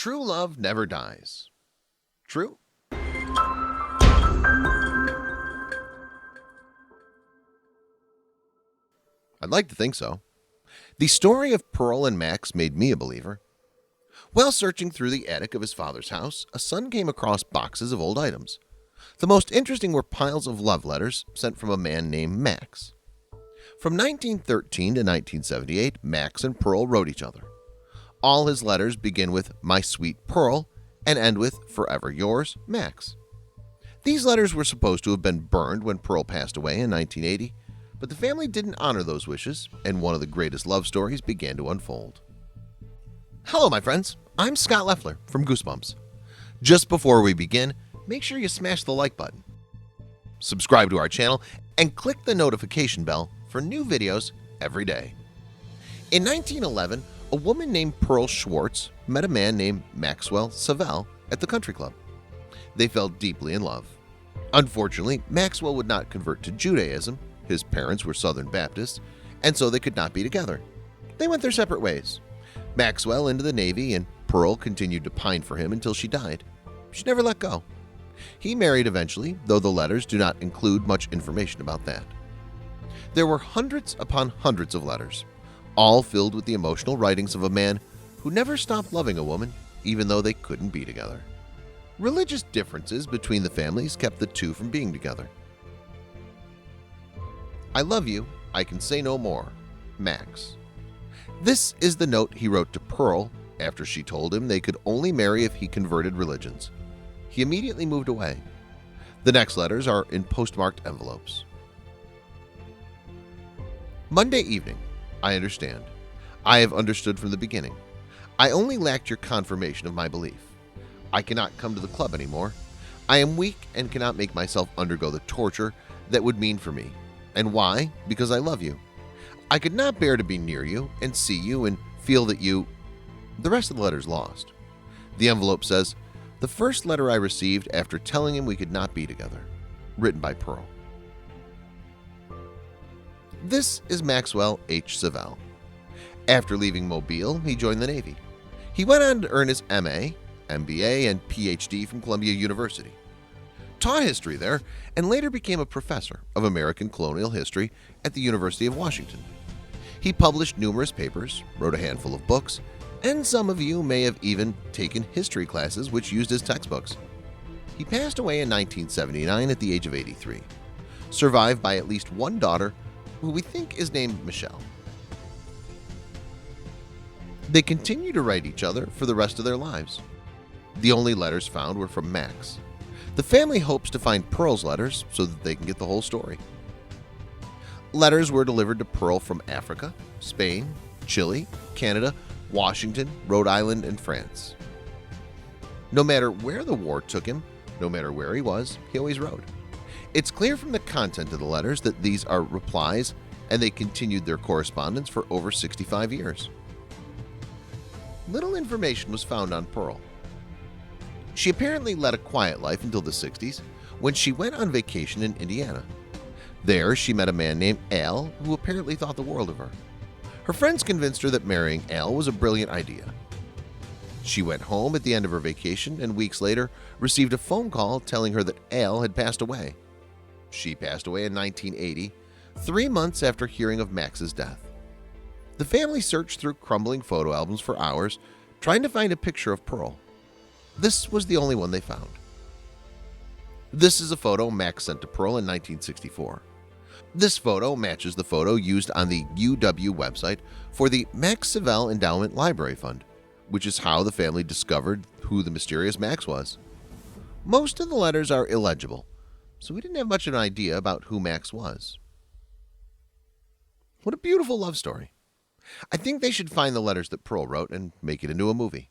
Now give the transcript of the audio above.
True love never dies. True? I'd like to think so. The story of Pearle and Max made me a believer. While searching through the attic of his father's house, a son came across boxes of old items. The most interesting were piles of love letters sent from a man named Max. From 1913 to 1978, Max and Pearle wrote each other. All his letters begin with "My Sweet Pearle" and end with "Forever yours, Max." These letters were supposed to have been burned when Pearle passed away in 1980, but the family didn't honor those wishes, and one of the greatest love stories began to unfold. Hello, my friends. I'm Scott Leffler from Goosebumps. Just before we begin, make sure you smash the like button, subscribe to our channel, and click the notification bell for new videos every day. In 1911, a woman named Pearle Schwarz met a man named Maxwell Savelle at the country club. They fell deeply in love. Unfortunately, Maxwell would not convert to Judaism. His parents were Southern Baptists, and so they could not be together. They went their separate ways. Maxwell into the Navy, and Pearle continued to pine for him until she died. She never let go. He married eventually, though the letters do not include much information about that. There were hundreds upon hundreds of letters, all filled with the emotional writings of a man who never stopped loving a woman, even though they couldn't be together. Religious differences between the families kept the two from being together. I love you, I can say no more, Max. This is the note he wrote to Pearle after she told him they could only marry if he converted religions. He immediately moved away. The next letters are in postmarked envelopes. Monday evening. I understand. I have understood from the beginning. I only lacked your confirmation of my belief. I cannot come to the club anymore. I am weak and cannot make myself undergo the torture that would mean for me. And why? Because I love you. I could not bear to be near you and see you and feel that you… The rest of the letter is lost. The envelope says, "The first letter I received after telling him we could not be together." Written by Pearle. This is Maxwell H. Savelle. After leaving Mobile, he joined the Navy. He went on to earn his MA, MBA, and PhD from Columbia University. Taught history there, and later became a professor of American colonial history at the University of Washington. He published numerous papers, wrote a handful of books, and some of you may have even taken history classes which used his textbooks. He passed away in 1979 at the age of 83, survived by at least one daughter who we think is named Michelle. They continue to write each other for the rest of their lives. The only letters found were from Max. The family hopes to find Pearle's letters so that they can get the whole story. Letters were delivered to Pearle from Africa, Spain, Chile, Canada, Washington, Rhode Island, and France. No matter where the war took him, no matter where he was, he always wrote. It's clear from the content of the letters that these are replies, and they continued their correspondence for over 65 years. Little information was found on Pearle. She apparently led a quiet life until the 60s, when she went on vacation in Indiana. There, she met a man named Al, who apparently thought the world of her. Her friends convinced her that marrying Al was a brilliant idea. She went home at the end of her vacation and weeks later received a phone call telling her that Al had passed away. She passed away in 1980, 3 months after hearing of Max's death. The family searched through crumbling photo albums for hours, trying to find a picture of Pearle. This was the only one they found. This is a photo Max sent to Pearle in 1964. This photo matches the photo used on the UW website for the Max Savelle Endowment Library Fund, which is how the family discovered who the mysterious Max was. Most of the letters are illegible, so we didn't have much of an idea about who Max was. What a beautiful love story. I think they should find the letters that Pearle wrote and make it into a movie.